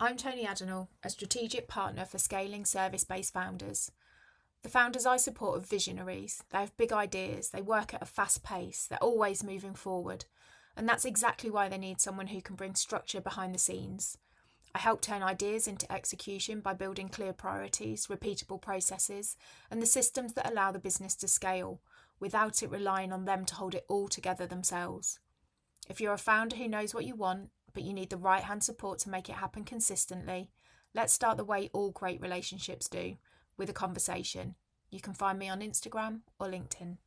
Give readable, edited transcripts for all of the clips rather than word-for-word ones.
I'm Toni Addinall, a strategic partner for scaling service-based founders. The founders I support are visionaries. They have big ideas, they work at a fast pace, they're always moving forward. And that's exactly why they need someone who can bring structure behind the scenes. I help turn ideas into execution by building clear priorities, repeatable processes, and the systems that allow the business to scale, without it relying on them to hold it all together themselves. If you're a founder who knows what you want, but you need the right hand support to make it happen consistently, let's start the way all great relationships do, with a conversation. You can find me on Instagram or LinkedIn.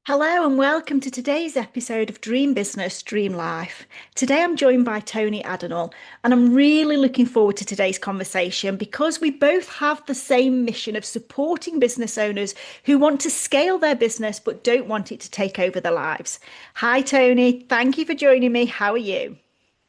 Hello and welcome to today's episode of Dream Business, Dream Life. Today I'm joined by Toni Addinall and I'm really looking forward to today's conversation because we both have the same mission of supporting business owners who want to scale their business but don't want it to take over their lives. Hi Toni, thank you for joining me. How are you?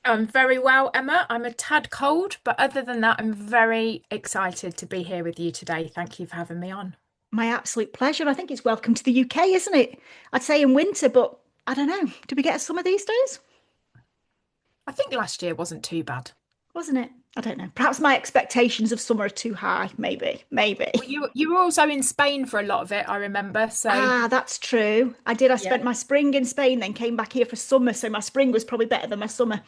I'm very well, Emma. I'm a tad cold, but other than that, I'm very excited to be here with you today. Thank you for having me on. My absolute pleasure. I think it's welcome to the UK, isn't it? I'd say in winter, but I don't know. Do we get a summer these days? I think last year wasn't too bad. Wasn't it? I don't know. Perhaps my expectations of summer are too high. Maybe, maybe. Well, you were also in Spain for a lot of it, I remember. So Ah, that's true. I did. I yeah, spent my spring in Spain, then came back here for summer. So my spring was probably better than my summer.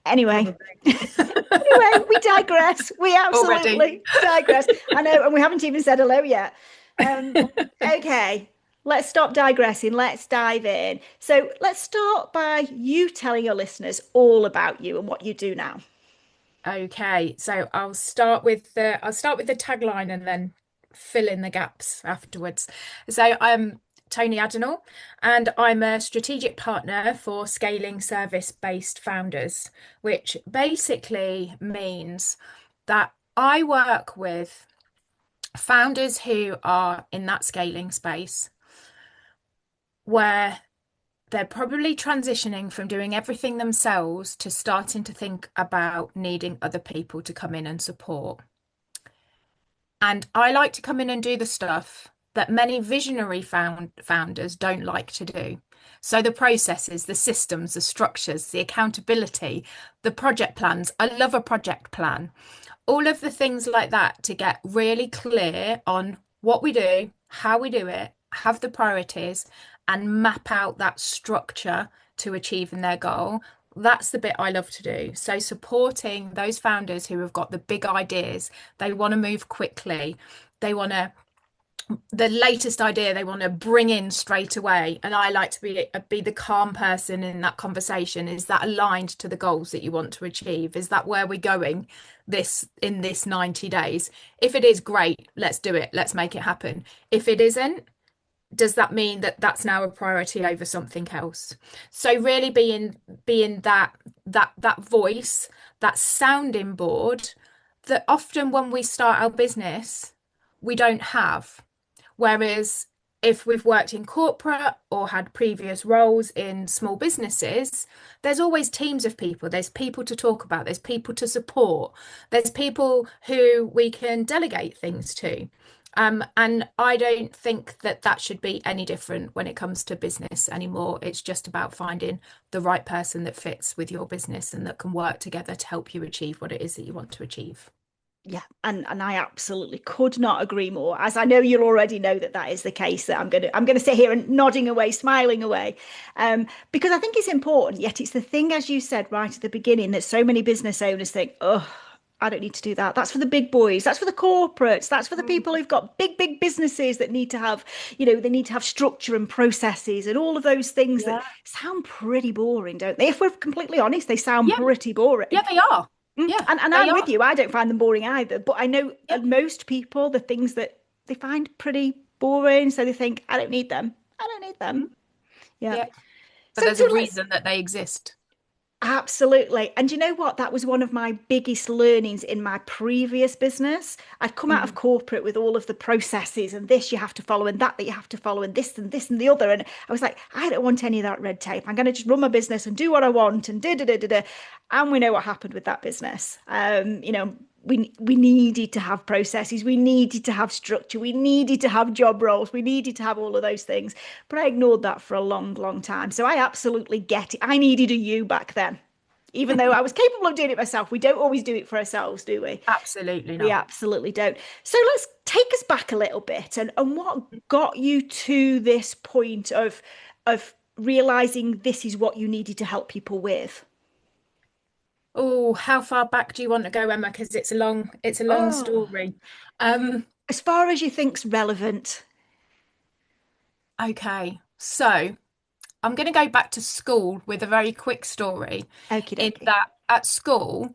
Anyway, probably. anyway, we digress. We Already. absolutely digress. I know, and we haven't even said hello yet. Um, okay, let's stop digressing. Let's dive in. So let's start by you telling your listeners all about you and what you do now. Okay, so I'll start with the tagline and then fill in the gaps afterwards. So I'm Toni Addinall, and I'm a strategic partner for scaling service-based founders, which basically means that I work with founders who are in that scaling space where they're probably transitioning from doing everything themselves to starting to think about needing other people to come in and support. And I like to come in and do the stuff that many visionary founders don't like to do. So the processes, the systems, the structures, the accountability, the project plans. I love a project plan. All of the things like that to get really clear on what we do, how we do it, have the priorities, and map out that structure to achieving their goal. That's the bit I love to do. So, supporting those founders who have got the big ideas, they want to move quickly, they want to the latest idea they want to bring in straight away, and I like to be the calm person in that conversation. Is that aligned to the goals that you want to achieve? Is that where we're going this 90 days? If it is, great, let's do it, let's make it happen. If it isn't, does that mean that that's now a priority over something else? So really being that voice, that sounding board that often when we start our business we don't have. Whereas if we've worked in corporate or had previous roles in small businesses, there's always teams of people. There's people to talk about, there's people to support, there's people who we can delegate things to. And I don't think that that should be any different when it comes to business anymore. It's just about finding the right person that fits with your business and that can work together to help you achieve what it is that you want to achieve. Yeah, and I absolutely could not agree more. As I know you already know that that is the case, that I'm gonna sit here and nodding away, smiling away, because I think it's important. Yet it's the thing, as you said right at the beginning, that so many business owners think, oh, I don't need to do that. That's for the big boys. That's for the corporates. That's for the people who've got big businesses that need to have, they need to have structure and processes and all of those things that Yeah. sound pretty boring, don't they? If we're completely honest, they sound Yeah, pretty boring. yeah, they are. Yeah, And they I'm with are. you. I don't find them boring either. But I know Yeah, most people, the things that they find pretty boring, so they think, I don't need them. I don't need them. mm, Yeah. yeah. But So, there's so a let's reason that they exist. absolutely. And you know what? That was one of my biggest learnings in my previous business. I'd come out of Mm. corporate with all of the processes and this you have to follow and that you have to follow and this and the other. And I was like, I don't want any of that red tape. I'm going to just run my business and do what I want and da da da da da. And we know what happened with that business. We needed to have processes, we needed to have structure, we needed to have job roles, we needed to have all of those things. But I ignored that for a long time. So I absolutely get it. I needed a you back then. even though I was capable of doing it myself. We don't always do it for ourselves, do we? Absolutely We not. absolutely don't. So let's take us back a little bit, and what got you to this point of realizing this is what you needed to help people with? Oh, how far back do you want to go, Emma? Because it's a long Oh, story. Um, as far as you think's relevant. okay. So I'm going to go back to school with a very quick story Okie in dokie. that at school,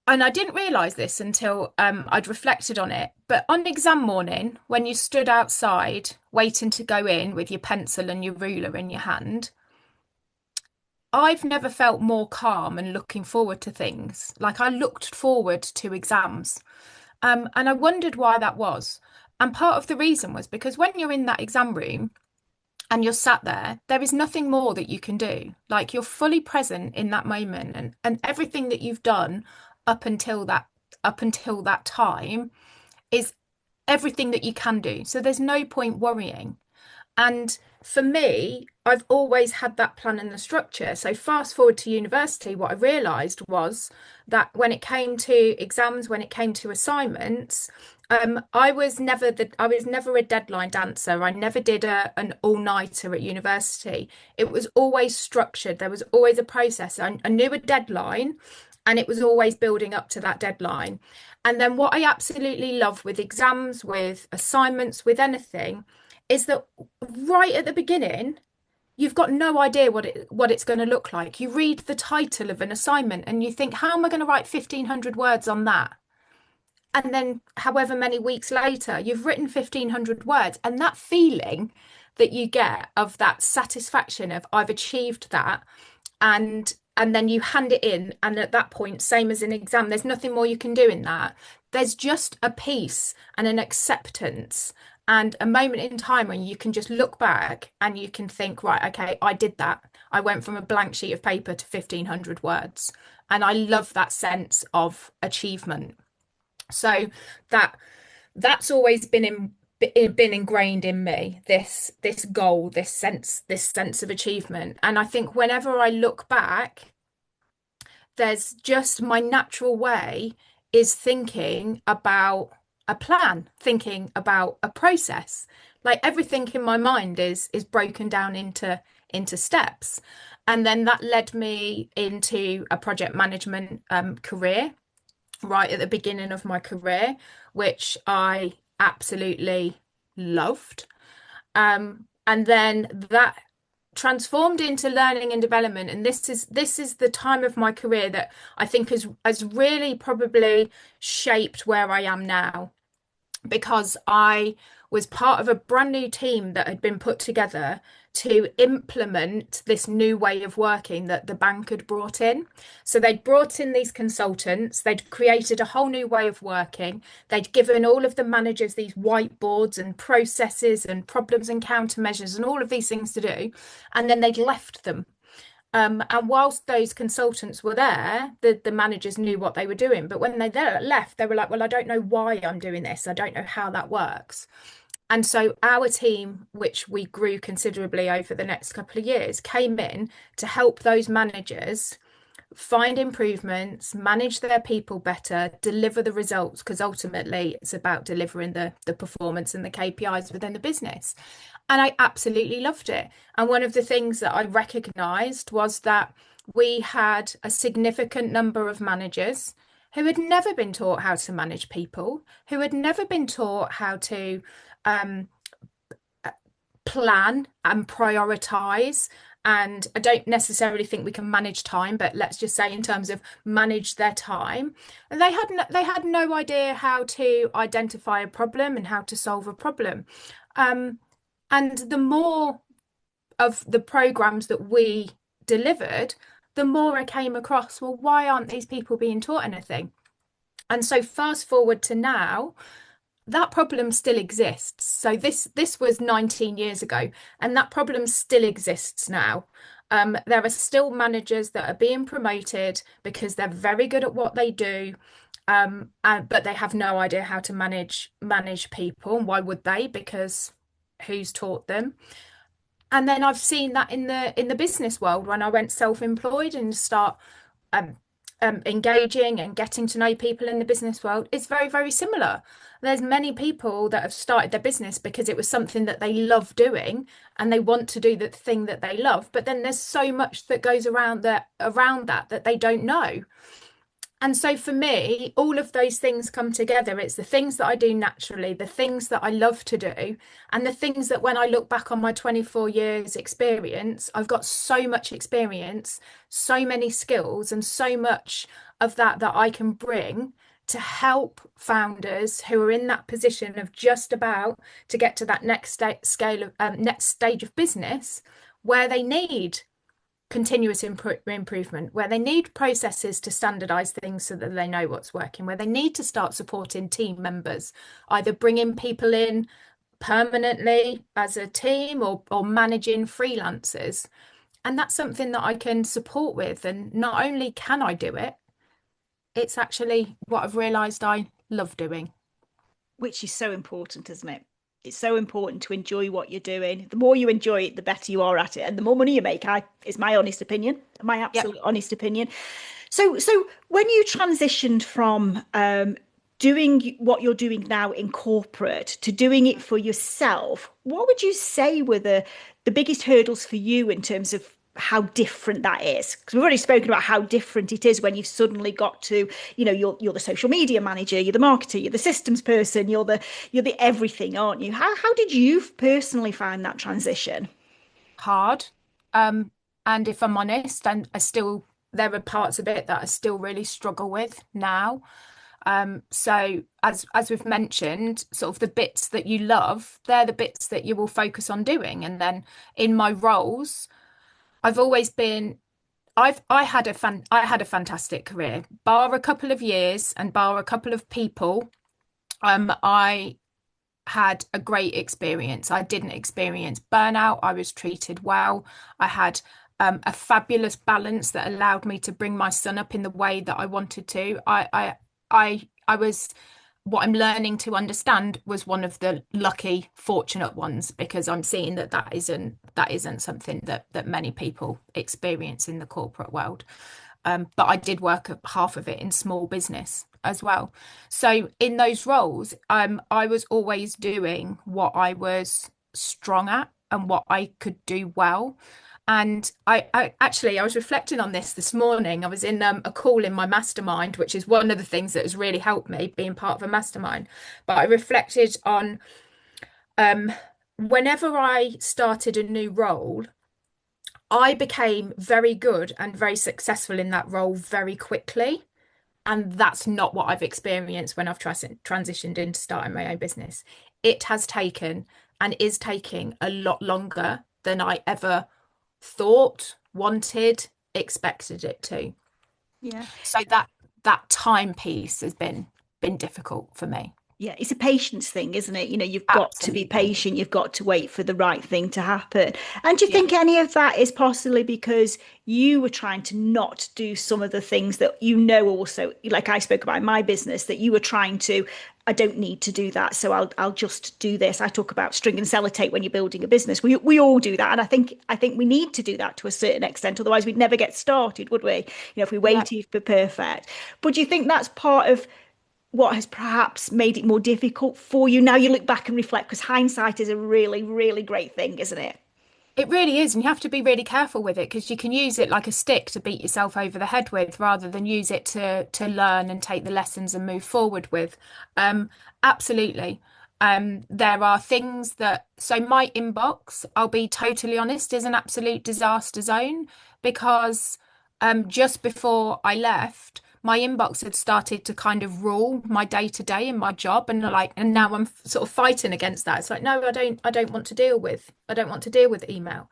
and I didn't realize this until I'd reflected on it, but on exam morning, when you stood outside waiting to go in with your pencil and your ruler in your hand, I've never felt more calm and looking forward to things. Like I looked forward to exams. And I wondered why that was. And part of the reason was because when you're in that exam room and you're sat there, there is nothing more that you can do. Like you're fully present in that moment and everything that you've done up until that up until that time is everything that you can do. So there's no point worrying. And for me, I've always had that plan and the structure. So fast forward to university, what I realised was that when it came to exams, when it came to assignments, I was never a deadline dancer. I never did an all-nighter at university. It was always structured. There was always a process. I knew a deadline, and it was always building up to that deadline. And then what I absolutely love with exams, with assignments, with anything is that right at the beginning, you've got no idea what it's going to look like. You read the title of an assignment and you think, how am I going to write 1,500 words on that? And then however many weeks later, you've written 1,500 words, and that feeling that you get of that satisfaction of I've achieved that, and then you hand it in, and at that point, same as an exam, there's nothing more you can do in that. There's just a peace and an acceptance and a moment in time when you can just look back and you can think, right, okay, I did that. I went from a blank sheet of paper to 1,500 words. And I love that sense of achievement. So that that's always been ingrained in me, this goal, this sense of achievement. And I think whenever I look back, there's just my natural way is thinking about a plan, thinking about a process. Like everything in my mind is broken down into steps. And then that led me into a project management career right at the beginning of my career, which I absolutely loved. And then that transformed into learning and development. And this is the time of my career that I think has really probably shaped where I am now because I was part of a brand new team that had been put together to implement this new way of working that the bank had brought in. So they'd brought in these consultants, they'd created a whole new way of working, they'd given all of the managers these whiteboards and processes and problems and countermeasures and all of these things to do, and then they'd left them. And whilst those consultants were there, the managers knew what they were doing. But when left, they were like, well, I don't know why I'm doing this. I don't know how that works. And so our team, which we grew considerably over the next couple of years, came in to help those managers find improvements, manage their people better, deliver the results, because ultimately it's about delivering the performance and the KPIs within the business. And I absolutely loved it. And one of the things that I recognized was that we had a significant number of managers who had never been taught how to manage people, who had never been taught how to um, plan and prioritize. And I don't necessarily think we can manage time, but let's just say in terms of manage their time, they had no idea how to identify a problem and how to solve a problem. Um, and the more of the programs that we delivered, the more I came across, well, why aren't these people being taught anything? And so fast forward to now, that problem still exists. So this was 19 years ago, and that problem still exists now. There are still managers that are being promoted because they're very good at what they do, but they have no idea how to manage people. And why would they? Because who's taught them? And then I've seen that in the business world when I went self-employed and start um, engaging and getting to know people in the business world. It's very, very similar. There's many people that have started their business because it was something that they love doing and they want to do the thing that they love. But then there's so much that goes around that they don't know. And so for me, all of those things come together. It's the things that I do naturally, the things that I love to do, and the things that when I look back on my 24 years experience, I've got so much experience, so many skills, and so much of that I can bring to help founders who are in that position of just about to get to that next stage of business where they need continuous improvement, where they need processes to standardize things so that they know what's working, where they need to start supporting team members, either bringing people in permanently as a team or managing freelancers. And that's something that I can support with. And not only can I do it, it's actually what I've realized I love doing. Which is so important, isn't it? It's so important to enjoy what you're doing. The more you enjoy it, the better you are at it, and the more money you make. Is my honest opinion, my Yep. absolute honest opinion. So when you transitioned from doing what you're doing now in corporate to doing it for yourself, what would you say were the biggest hurdles for you in terms of how different that is? Because we've already spoken about how different it is when you've suddenly got to, you're the social media manager, you're the marketer, you're the systems person, you're the everything, aren't you? How did you personally find that transition? Hard. Um, and if I'm honest, and there are parts of it that I still really struggle with now. So as we've mentioned, sort of the bits that you love, they're the bits that you will focus on doing. And then in my roles, I've always been I had a fantastic career, bar a couple of years and bar a couple of people. I had a great experience. I didn't experience burnout. I was treated well. I had a fabulous balance that allowed me to bring my son up in the way that I wanted to. I was what I'm learning to understand was one of the lucky, fortunate ones because I'm seeing that isn't something that many people experience in the corporate world. But I did work at half of it in small business as well. So in those roles, I was always doing what I was strong at and what I could do well. And I was reflecting on this morning. I was in a call in my mastermind, which is one of the things that has really helped me being part of a mastermind. But I reflected on um, whenever I started a new role, I became very good and very successful in that role very quickly. And that's not what I've experienced when I've transitioned into starting my own business. It has taken and is taking a lot longer than I ever thought, wanted, expected it to. Yeah. So that time piece has been difficult for me. Yeah, it's a patience thing, isn't it? You've got to be Absolutely. patient. You've got to wait for the right thing to happen. And do you Yeah. think any of that is possibly because you were trying to not do some of the things that also, like I spoke about in my business, that you were trying to, I don't need to do that, so I'll just do this. I talk about string and sellotape when you're building a business. We all do that, and I think we need to do that to a certain extent. Otherwise, we'd never get started, would we? If we Yeah. waited for perfect. But do you think that's part of what has perhaps made it more difficult for you now you look back and reflect? Because hindsight is a really, really great thing, isn't it? It really is, and you have to be really careful with it because you can use it like a stick to beat yourself over the head with, rather than use it to learn and take the lessons and move forward with. Absolutely. There are things so my inbox, I'll be totally honest, is an absolute disaster zone because just before I left, my inbox had started to kind of rule my day to day in my job, and now I'm sort of fighting against that. It's like, no, I don't want to deal with email.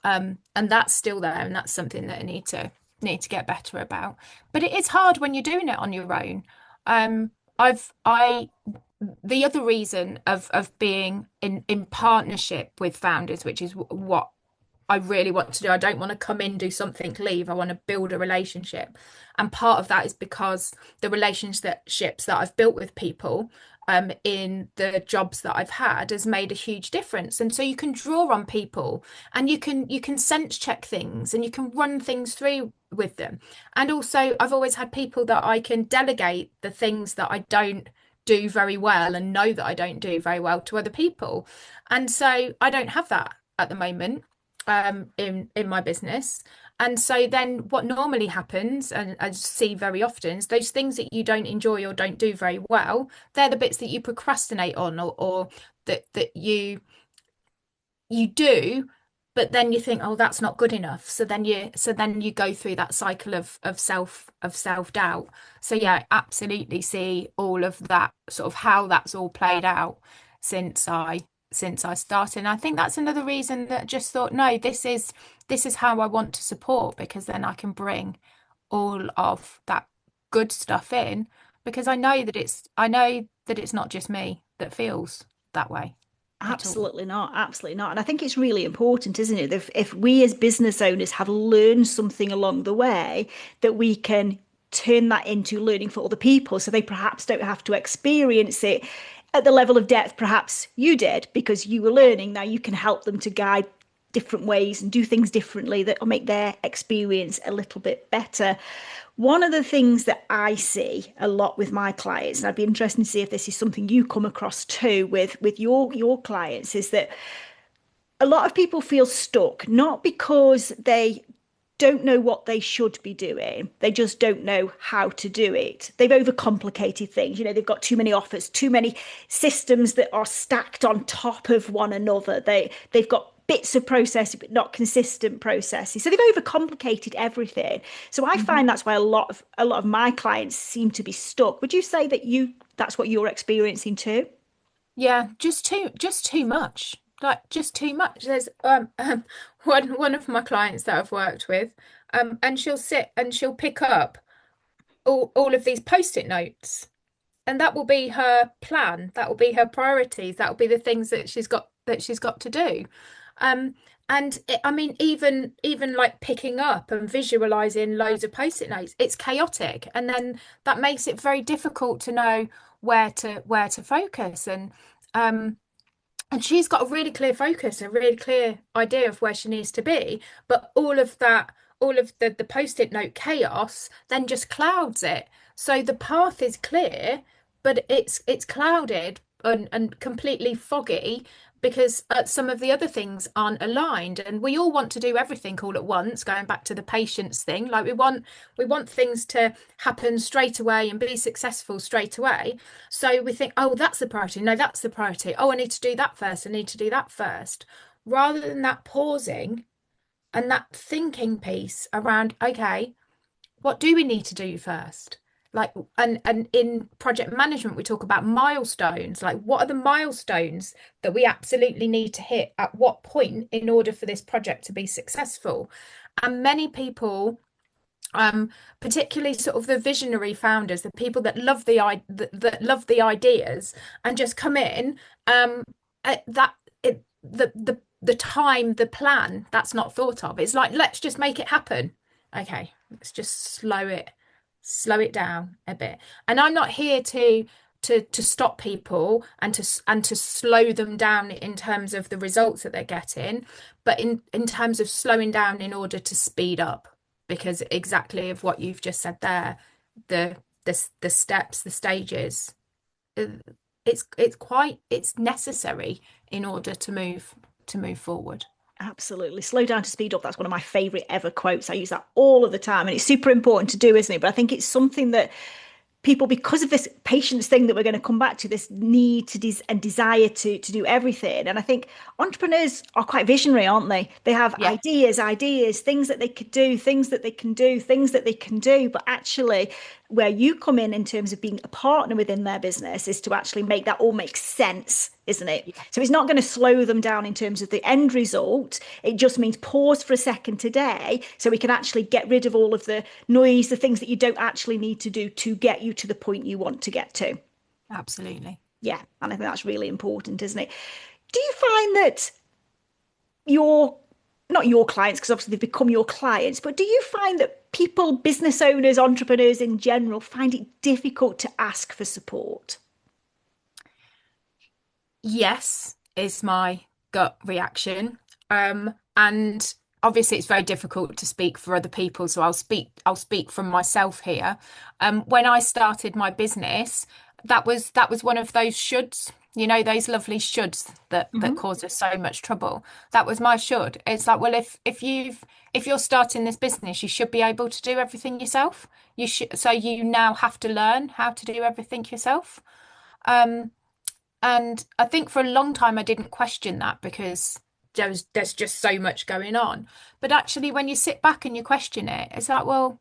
And that's still there, and that's something that I need to get better about. But it is hard when you're doing it on your own. I the other reason of being in partnership with founders, which is what I really want to do. I don't want to come in, do something, leave. I want to build a relationship. And part of that is because the relationships that I've built with people in the jobs that I've had has made a huge difference. And so you can draw on people and you can sense check things and you can run things through with them. And also I've always had people that I can delegate the things that I don't do very well and know that I don't do very well to other people. And so I don't have that at the moment in my business. And so then what normally happens, and I see very often, is those things that you don't enjoy or don't do very well, they're the bits that you procrastinate on or that you do, but then you think, oh, that's not good enough. So then you go through that cycle of self-doubt. So yeah, I absolutely see all of that sort of how that's all played out since I started. And I think that's another reason that I just thought, no, this is how I want to support, because then I can bring all of that good stuff in, because I know that it's not just me that feels that way at all. Absolutely not. Absolutely not. And I think it's really important, isn't it? If we as business owners have learned something along the way, that we can turn that into learning for other people so they perhaps don't have to experience it at the level of depth perhaps you did because you were learning. Now you can help them to guide different ways and do things differently that will make their experience a little bit better. One of the things that I see a lot with my clients, and I'd be interested to see if this is something you come across too with your clients, is that a lot of people feel stuck, not because they don't know what they should be doing. They just don't know how to do it. They've overcomplicated things. They've got too many offers, too many systems that are stacked on top of one another. They've got bits of processes but not consistent processes. So they've overcomplicated everything. So I Mhm. find that's why a lot of my clients seem to be stuck. Would you say that that's what you're experiencing too? Yeah, just too much. Like just too much. There's one of my clients that I've worked with, and she'll sit and she'll pick up all of these post-it notes, and that will be her plan. That will be her priorities. That will be the things that she's got to do. Um, and I mean, even like picking up and visualizing loads of post-it notes, it's chaotic, and then that makes it very difficult to know where to focus. Um, and she's got a really clear focus, a really clear idea of where she needs to be. But all of the post-it note chaos then just clouds it. So the path is clear, but it's clouded and completely foggy because some of the other things aren't aligned. And we all want to do everything all at once, going back to the patience thing. Like we want things to happen straight away and be successful straight away. So we think, oh, that's the priority. No, that's the priority. Oh, I need to do that first. I need to do that first. Rather than that pausing and that thinking piece around, okay, what do we need to do first? Like, and in project management, we talk about milestones. Like, what are the milestones that we absolutely need to hit at what point in order for this project to be successful? And many people particularly sort of the visionary founders, the people that love that love the ideas and just come in, that it the time, the plan, that's not thought of. It's like, let's just make it happen. Okay, let's just slow it down a bit. And I'm not here to stop people and to slow them down in terms of the results that they're getting, but in terms of slowing down in order to speed up, because exactly of what you've just said there, the the steps, the stages, uh, it's necessary in order to move forward. Absolutely. Slow down to speed up. That's one of my favorite ever quotes. I use that all of the time. And it's super important to do, isn't it? But I think it's something that people, because of this patience thing that we're going to come back to, this need to and desire to do everything. And I think entrepreneurs are quite visionary, aren't they? They have Yeah, ideas, things that they could do, things that they can do, things that they can do. But actually, where you come in terms of being a partner within their business is to actually make that all make sense, isn't it? yeah, So it's not going to slow them down in terms of the end result. It just means pause for a second today so we can actually get rid of all of the noise, the things that you don't actually need to do to get you to the point you want to get to. absolutely. Yeah. And I think that's really important, isn't it? Do you find that your not your clients, because obviously they've become your clients, but do you find that people, business owners, entrepreneurs in general, find it difficult to ask for support? Yes, is my gut reaction. And obviously it's very difficult to speak for other people, so I'll speak from myself here. When I started my business, that was one of those shoulds, those lovely shoulds that Hmm. cause us so much trouble. That was my should. It's like, well, if you're starting this business, you should be able to do everything yourself. So you now have to learn how to do everything yourself. Um, and I think for a long time I didn't question that because there's just so much going on. But actually, when you sit back and you question it, it's like, well,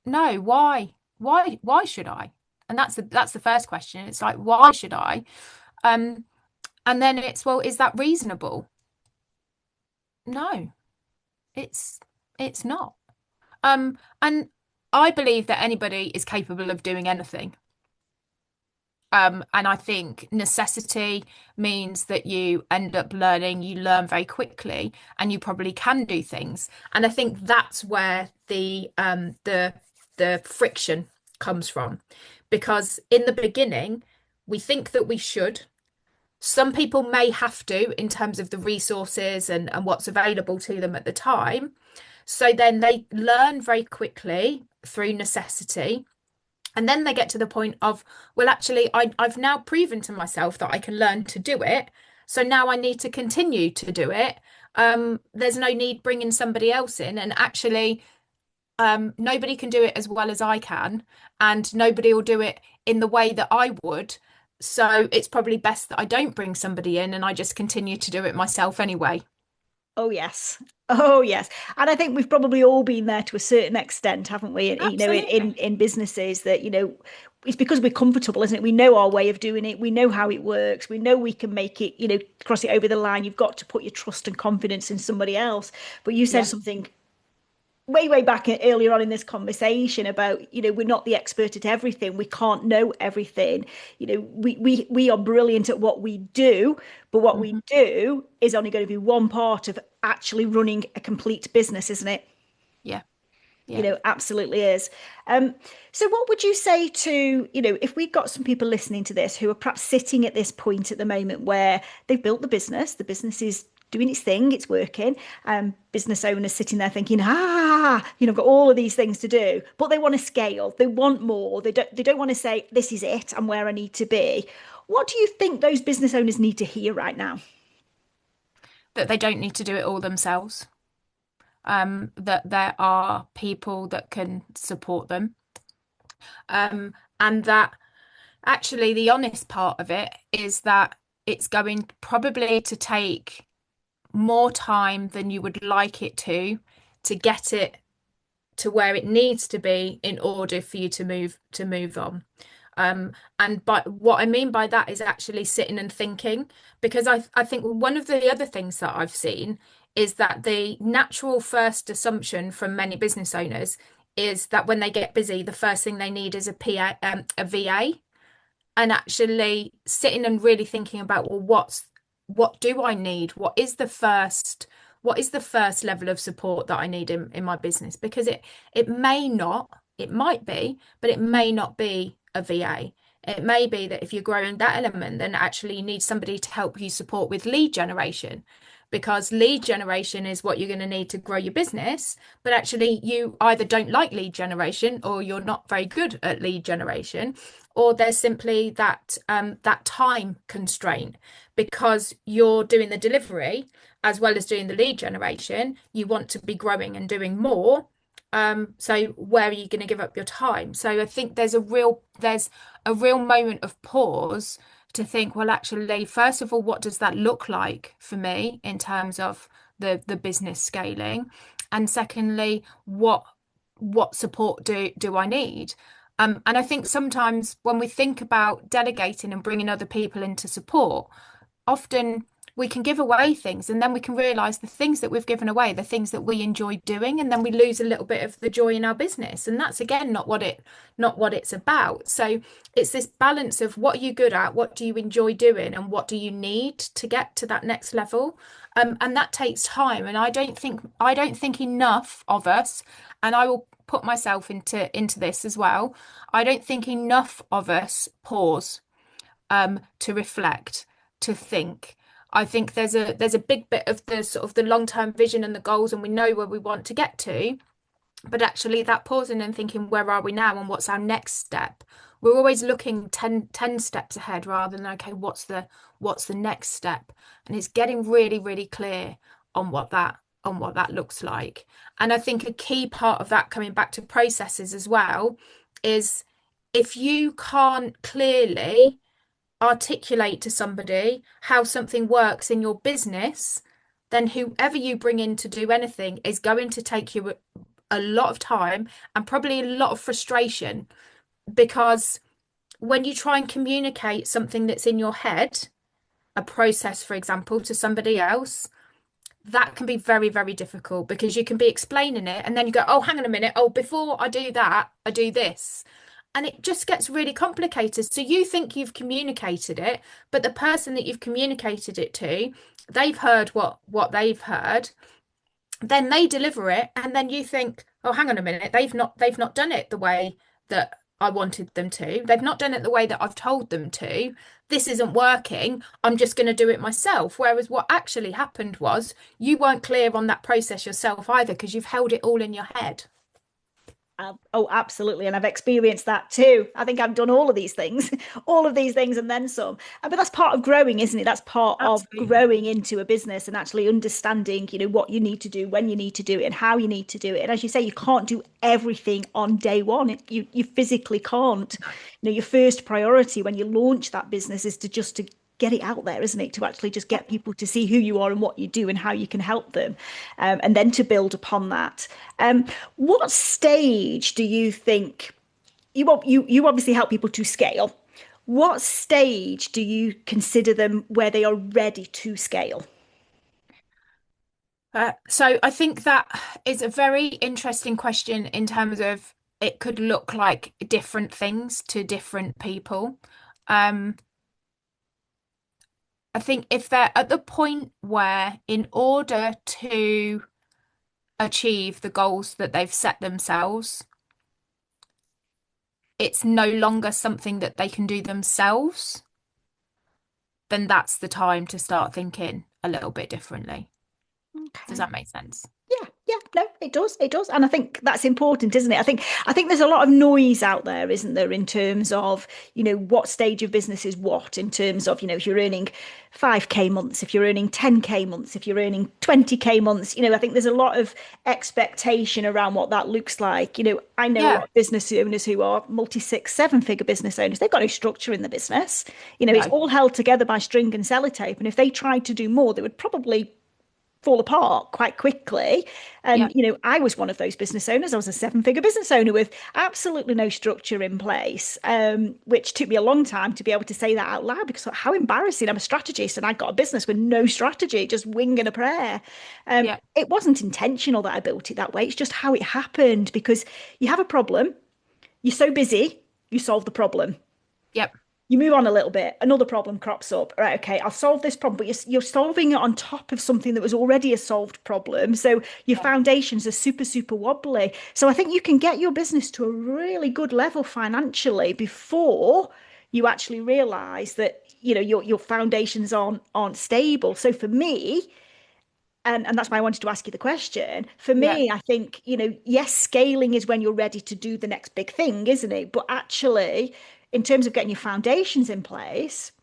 no, why? Why should I? And that's the first question. It's like, why should I? Um, and then it's, well, is that reasonable? No, it's it's not. And I believe that anybody is capable of doing anything. And I think necessity means that you end up learning, you learn very quickly, and you probably can do things. And I think that's where the friction comes from. Because in the beginning, we think that we should. Some people may have to in terms of the resources and what's available to them at the time. So then they learn very quickly through necessity. And then they get to the point of, well, actually, I've now proven to myself that I can learn to do it. So now I need to continue to do it. There's no need bringing somebody else in. And actually, nobody can do it as well as I can. And nobody will do it in the way that I would. So it's probably best that I don't bring somebody in and I just continue to do it myself anyway. Oh yes. Oh yes. And I think we've probably all been there to a certain extent, haven't we? In Absolutely. businesses that, it's because we're comfortable, isn't it? We know our way of doing it. We know how it works. We know we can make it, cross it over the line. You've got to put your trust and confidence in somebody else. But you said Yeah. something way back earlier on in this conversation about, we're not the expert at everything. We can't know everything. We are brilliant at what we do, but what we Mhm. do is only going to be one part of actually running a complete business, isn't it? Yeah. Yeah. Absolutely is. um so what would you say to, if we've got some people listening to this who are perhaps sitting at this point at the moment where they've built the business is doing its thing, it's working, business owners sitting there thinking, I've got all of these things to do, but they want to scale, they want more, they don't want to say, this is it, I'm where I need to be. What do you think those business owners need to hear right now? That they don't need to do it all themselves. That there are people that can support them. And that actually the honest part of it is that it's going probably to take more time than you would like it to get it to where it needs to be in order for you to move on. And but what I mean by that is actually sitting and thinking, because I think one of the other things that I've seen is that the natural first assumption from many business owners is that when they get busy, the first thing they need is a VA, and actually sitting and really thinking about, well, what do I need? What is the first level of support that I need in my business? Because it may not, it might be, but it may not be a VA. It may be that if you're growing that element, then actually you need somebody to help you support with lead generation, because lead generation is what you're going to need to grow your business. But actually, you either don't like lead generation or you're not very good at lead generation, or there's simply that time constraint because you're doing the delivery as well as doing the lead generation. You want to be growing and doing more. So where are you going to give up your time? So I think there's a real moment of pause to think, well, actually, first of all, what does that look like for me in terms of the business scaling? And secondly, what support do I need? And I think sometimes when we think about delegating and bringing other people into support, often we can give away things and then we can realize the things that we've given away, the things that we enjoy doing, and then we lose a little bit of the joy in our business. And that's again not what it's about. So it's this balance of what are you good at, what do you enjoy doing, and what do you need to get to that next level. And that takes time. And I don't think enough of us, and I will put myself into this as well. I don't think enough of us pause to reflect, to think. I think there's a big bit of the sort of the long-term vision and the goals, and we know where we want to get to. But actually, that pausing and thinking, where are we now and what's our next step? We're always looking ten steps ahead rather than, okay, what's the next step? And it's getting really, really clear on what that looks like. And I think a key part of that, coming back to processes as well, is if you can't clearly articulate to somebody how something works in your business, then whoever you bring in to do anything is going to take you a lot of time and probably a lot of frustration, because when you try and communicate something that's in your head, a process, for example, to somebody else, that can be very, very difficult because you can be explaining it and then you go, oh, hang on a minute. Oh, before I do that, I do this. And it just gets really complicated. So you think you've communicated it, but the person that you've communicated it to, they've heard what they've heard, then they deliver it, and then you think, oh, hang on a minute, they've not done it the way that I wanted them to. They've not done it the way that I've told them to. This isn't working. I'm just going to do it myself. Whereas what actually happened was you weren't clear on that process yourself either because you've held it all in your head. Oh, absolutely. And I've experienced that too. I think I've done all of these things, all of these things, and then some. But that's part of growing, isn't it? That's part of Absolutely. growing into a business and actually understanding, what you need to do, when you need to do it, and how you need to do it. And as you say, you can't do everything on day one. You physically can't. No. Your first priority when you launch that business is to get it out there, isn't it? To actually just Yeah. get people to see who you are and what you do and how you can help them, and then to build upon that. Um, what stage do you think you obviously help people to scale? What stage do you consider them where they are ready to scale? So I think that is a very interesting question in terms of it could look like different things to different people. Um, I think if they're at the point where, in order to achieve the goals that they've set themselves, it's no longer something that they can do themselves, then that's the time to start thinking a little bit differently. Does Okay. that make sense? Yeah, no, it does, and I think that's important, isn't it? I think there's a lot of noise out there, isn't there, in terms of what stage of business is what, in terms of if you're earning 5K months, if you're earning 10K months, if you're earning 20K months. I think there's a lot of expectation around what that looks like. I know a lot Yeah. of business owners who are multi six, seven-figure business owners. They've got no structure in the business. It's No. all held together by string and sellotape, and if they tried to do more, they would probably fall apart quite quickly. Yeah. And, I was one of those business owners. I was a seven-figure business owner with absolutely no structure in place, which took me a long time to be able to say that out loud because how embarrassing. I'm a strategist and I got a business with no strategy, just winging a prayer. Yeah. It wasn't intentional that I built it that way. It's just how it happened because you have a problem, you're so busy, you solve the problem. Yep. You move on a little bit, another problem crops up. Right, okay, I'll solve this problem, but you're solving it on top of something that was already a solved problem. So your Yeah. foundations are super, super wobbly. So I think you can get your business to a really good level financially before you actually realize that your foundations aren't stable. So for me, and that's why I wanted to ask you the question. For Yeah. me, I think, yes, scaling is when you're ready to do the next big thing, isn't it? But actually, in terms of getting your foundations in place,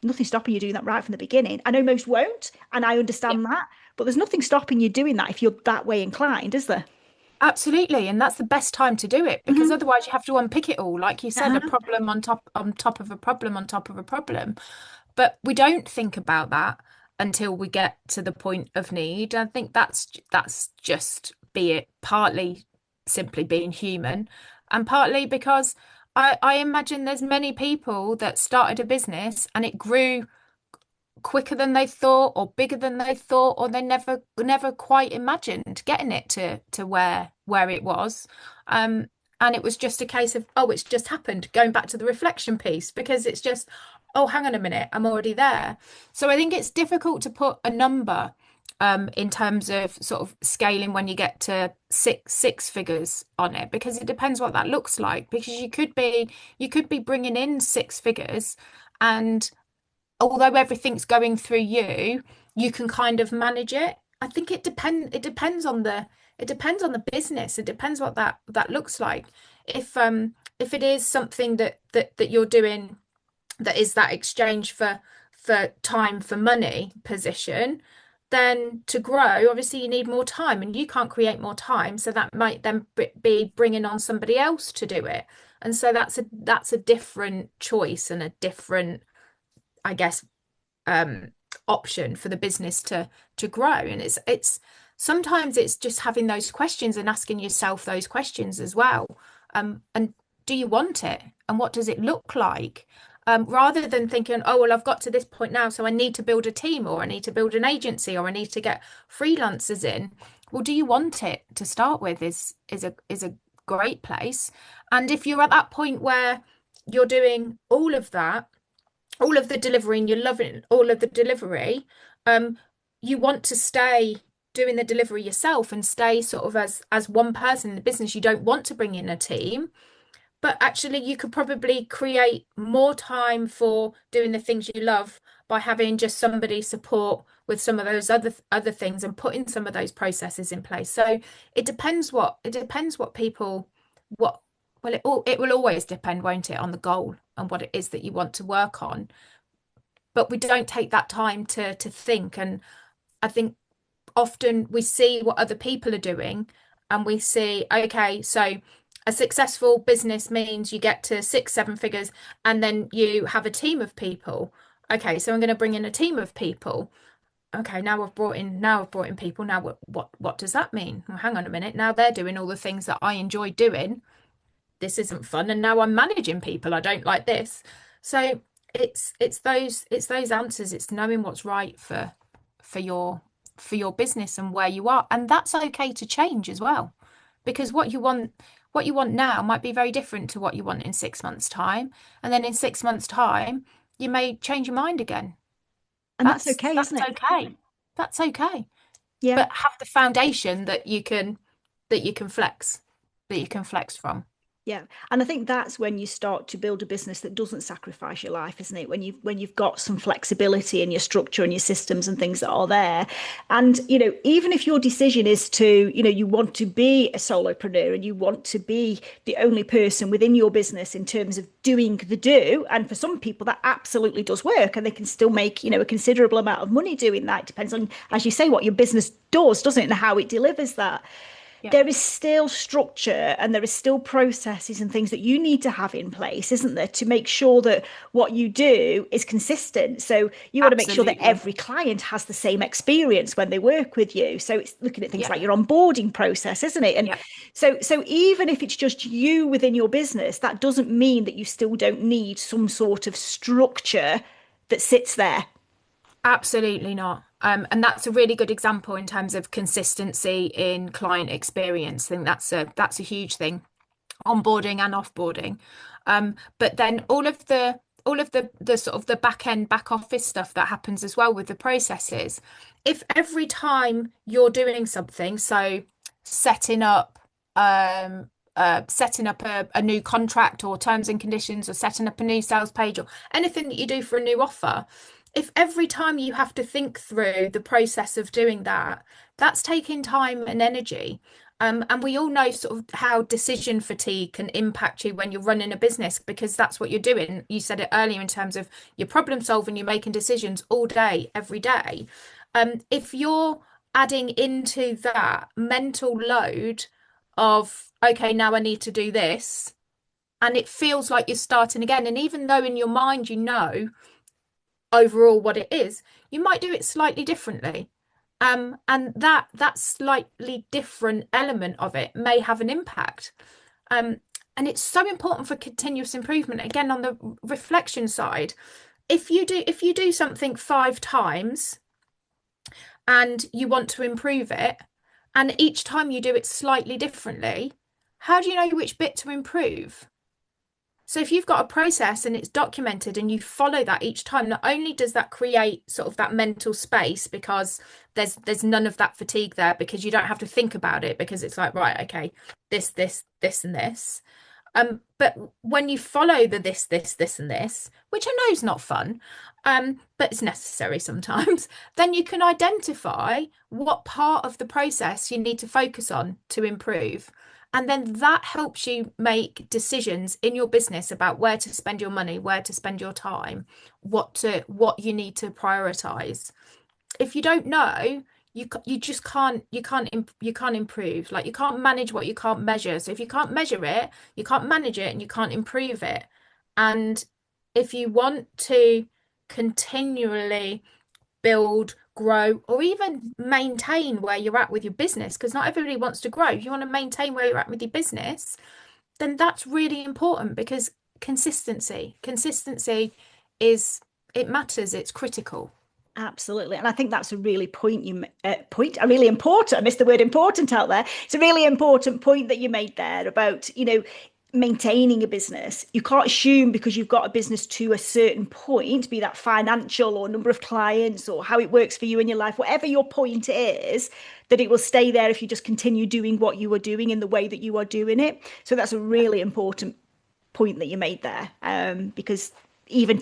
nothing stopping you doing that right from the beginning. I know most won't, and I Yeah. understand that, but there's nothing stopping you doing that if you're that way inclined, is there? Absolutely. And that's the best time to do it because Mhm. otherwise you have to unpick it all. Like you said, a Uh-huh. problem on top of a problem on top of a problem. But we don't think about that until we get to the point of need. I think that's just be it partly simply being human and partly because I imagine there's many people that started a business and it grew quicker than they thought or bigger than they thought or they never quite imagined getting it to where it was. And it was just a case of, oh, it's just happened, going back to the reflection piece, because it's just, oh, hang on a minute, I'm already there. So I think it's difficult to put a number in terms of sort of scaling when you get to six figures on it, because it depends what that looks like. Because you could be bringing in six figures, and although everything's going through you, you can kind of manage it. I think it depends on the business. It depends what that looks like. If it is something that you're doing that is that exchange for time for money position, then to grow, obviously you need more time and you can't create more time. So that might then be bringing on somebody else to do it. And so that's a different choice and a different, I guess, um, option for the business to grow. And it's sometimes it's just having those questions and asking yourself those questions as well. And do you want it? And what does it look like? Rather than thinking, oh, well, I've got to this point now, so I need to build a team, or I need to build an agency, or I need to get freelancers in. Well, do you want it to start with is a great place. And if you're at that point where you're doing all of that, all of the delivery, and you're loving all of the delivery, um, you want to stay doing the delivery yourself and stay sort of as one person in the business. You don't want to bring in a team, but actually you could probably create more time for doing the things you love by having just somebody support with some of those other things and putting some of those processes in place. So it depends what people what well it will always depend, won't it, on the goal and what it is that you want to work on. But we don't take that time to think. And I think often we see what other people are doing and we see, okay, so a successful business means you get to six, seven figures and then you have a team of people. Okay, so I'm going to bring in a team of people. Okay, now I've brought in people. Now what does that mean? Well, hang on a minute. Now they're doing all the things that I enjoy doing. This isn't fun, and now I'm managing people. I don't like this. So it's those answers. It's knowing what's right for your business and where you are, and that's okay to change as well, because what you want now might be very different to what you want in 6 months' time, and then in 6 months' time you may change your mind again. And that's That's okay, isn't that's it? okay. That's okay. Yeah. But have the foundation that you can flex from. Yeah. And I think that's when you start to build a business that doesn't sacrifice your life, isn't it? When you've got some flexibility in your structure and your systems and things that are there. And, even if your decision is to, you want to be a solopreneur and you want to be the only person within your business in terms of doing the do, and for some people that absolutely does work and they can still make, a considerable amount of money doing that. It depends on, as you say, what your business does, doesn't it? And how it delivers that. Yeah, There is still structure and there is still processes and things that you need to have in place, isn't there, to make sure that what you do is consistent. So you want to make sure that absolutely. every client has the same experience when they work with you. So it's looking at things Yeah, like your onboarding process, isn't it? And yeah. so even if it's just you within your business, that doesn't mean that you still don't need some sort of structure that sits there. Absolutely not. And that's a really good example in terms of consistency in client experience. I think that's a huge thing, onboarding and offboarding. But then all of the sort of the back office stuff that happens as well with the processes. If every time you're doing something, so setting up setting up a new contract or terms and conditions, or setting up a new sales page, or anything that you do for a new offer, if every time you have to think through the process of doing that, that's taking time and energy. And we all know sort of how decision fatigue can impact you when you're running a business, because that's what you're doing. You said it earlier in terms of your problem solving, you're making decisions all day, every day. If you're adding into that mental load of, okay, now I need to do this, and it feels like you're starting again. And even though in your mind you know overall what it is, you might do it slightly differently. And that slightly different element of it may have an impact. Um, and it's so important for continuous improvement. Again, on the reflection side, if you do something 5 times and you want to improve it, and each time you do it slightly differently, how do you know which bit to improve? So if you've got a process and it's documented and you follow that each time, not only does that create sort of that mental space because there's none of that fatigue there because you don't have to think about it because it's like, right, okay, this, and this. But when you follow the this, and this, which I know is not fun, but it's necessary sometimes, then you can identify what part of the process you need to focus on to improve. And then that helps you make decisions in your business about where to spend your money, where to spend your time, what you need to prioritize. If you don't know, you just you can't improve. Like you can't manage what you can't measure. So if you can't measure it, you can't manage it and you can't improve it. And if you want to continually build, grow, or even maintain where you're at with your business, because not everybody wants to grow. If you want to maintain where you're at with your business, then that's really important because consistency is it matters, it's critical. Absolutely. And I think that's a really a really important, I missed the word important out there. It's a really important point that you made there about, maintaining a business. You can't assume because you've got a business to a certain point, be that financial or number of clients or how it works for you in your life, whatever your point is, that it will stay there if you just continue doing what you are doing in the way that you are doing it. So that's a really important point that you made there, because even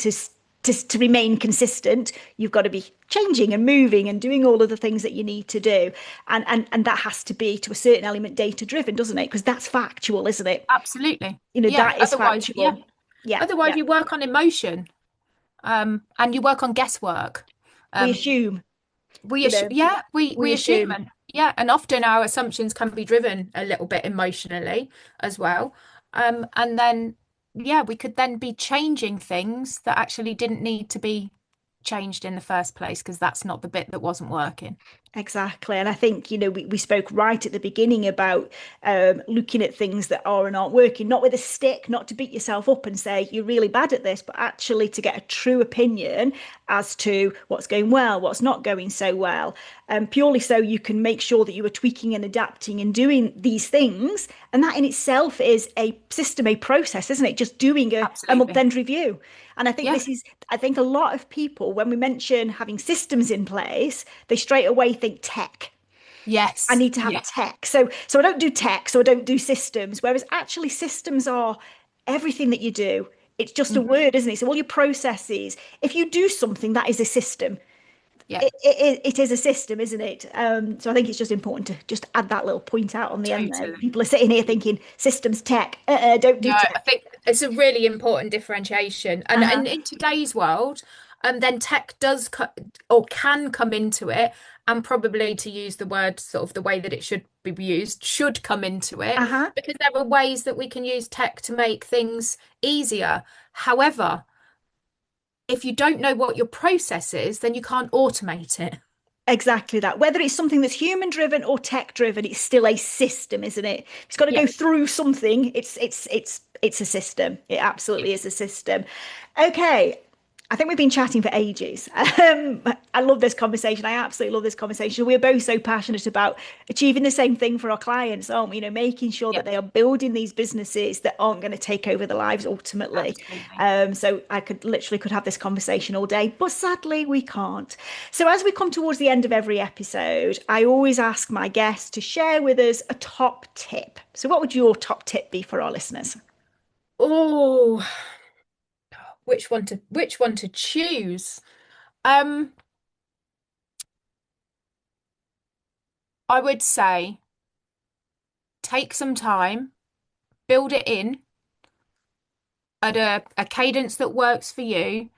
to remain consistent, you've got to be changing and moving and doing all of the things that you need to do, and that has to be to a certain element data driven, doesn't it? Because that's factual, isn't it? Absolutely. Yeah. That is factual. Yeah, Otherwise yeah. you work on emotion, and you work on guesswork. We Um, assume, we you assume, know, yeah, we we assume, assume. and yeah, and often our assumptions can be driven a little bit emotionally as well. And then yeah, we could then be changing things that actually didn't need to be changed in the first place because that's not the bit that wasn't working. Exactly. And I think, we spoke right at the beginning about looking at things that are and aren't working, not with a stick, not to beat yourself up and say you're really bad at this, but actually to get a true opinion as to what's going well, what's not going so well. Purely so you can make sure that you are tweaking and adapting and doing these things. And that in itself is a system, a process, isn't it? Just doing a month Absolutely. end review. And Yeah. I think a lot of people, when we mention having systems in place, they straight away think tech. I Yes. need to have Yeah. tech. So I don't do tech, so I don't do systems. Whereas actually systems are everything that you do. It's just a Mhm. word, isn't it? So all your processes, if you do something, that is a system. Yeah. It is a system, isn't it? So I think it's just important to just add that little point out on the end there. Totally. People are sitting here thinking systems tech. Don't do No, I tech. think it's a really important differentiation. Uh-huh. And in today's world, then tech does co or can come into it, and probably to use the word sort of the way that it should be used, should come into it, Uh-huh. because there are ways that we can use tech to make things easier. However, if you don't know what your process is, then you can't automate it. Exactly that. Whether it's something that's human driven or tech driven, it's still a system, isn't it? It's got to Yeah. go through something. It's a system. It absolutely is a system. Okay. I think we've been chatting for ages. I love this conversation. I absolutely love this conversation. We're both so passionate about achieving the same thing for our clients, aren't we? Making sure Yeah, that they are building these businesses that aren't going to take over their lives ultimately. absolutely. So I could have this conversation all day, but sadly we can't. So as we come towards the end of every episode, I always ask my guests to share with us a top tip. So what would your top tip be for our listeners? Oh, which one to choose? Um, I would say take some time, build it in at a cadence that works for you,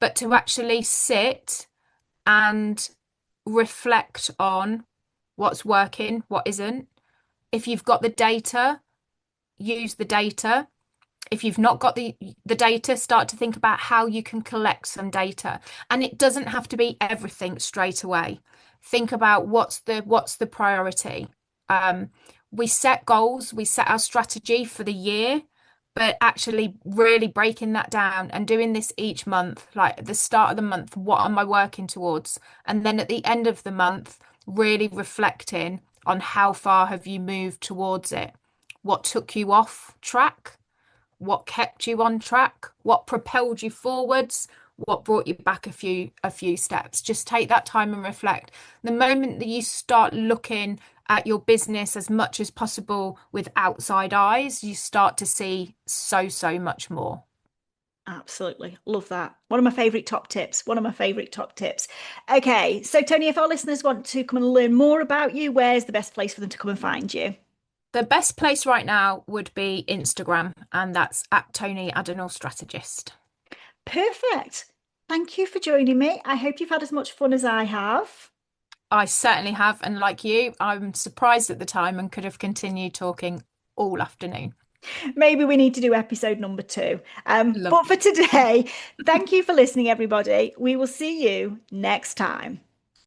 but to actually sit and reflect on what's working, what isn't. If you've got the data, use the data. If you've not got the data, start to think about how you can collect some data. And it doesn't have to be everything straight away. Think about what's the priority. Um, we set goals, we set our strategy for the year, but actually really breaking that down and doing this each month, like at the start of the month, what am I working towards? And then at the end of the month, really reflecting on how far have you moved towards it? What took you off track? what kept you on track, what propelled you forwards, what brought you back a few steps. Just take that time and reflect. The moment that you start looking at your business as much as possible with outside eyes, you start to see so much more. Absolutely. Love that. One of my favorite top tips. One of my favorite top tips. Okay. So, Tony, if our listeners want to come and learn more about you, where's the best place for them to come and find you? The best place right now would be Instagram, and that's at Toni Addinall Strategist. Perfect. Thank you for joining me. I hope you've had as much fun as I have. I certainly have, and like you, I'm surprised at the time and could have continued talking all afternoon. Maybe we need to do episode number two. But for Lovely. today, thank you for listening, everybody. We will see you next time.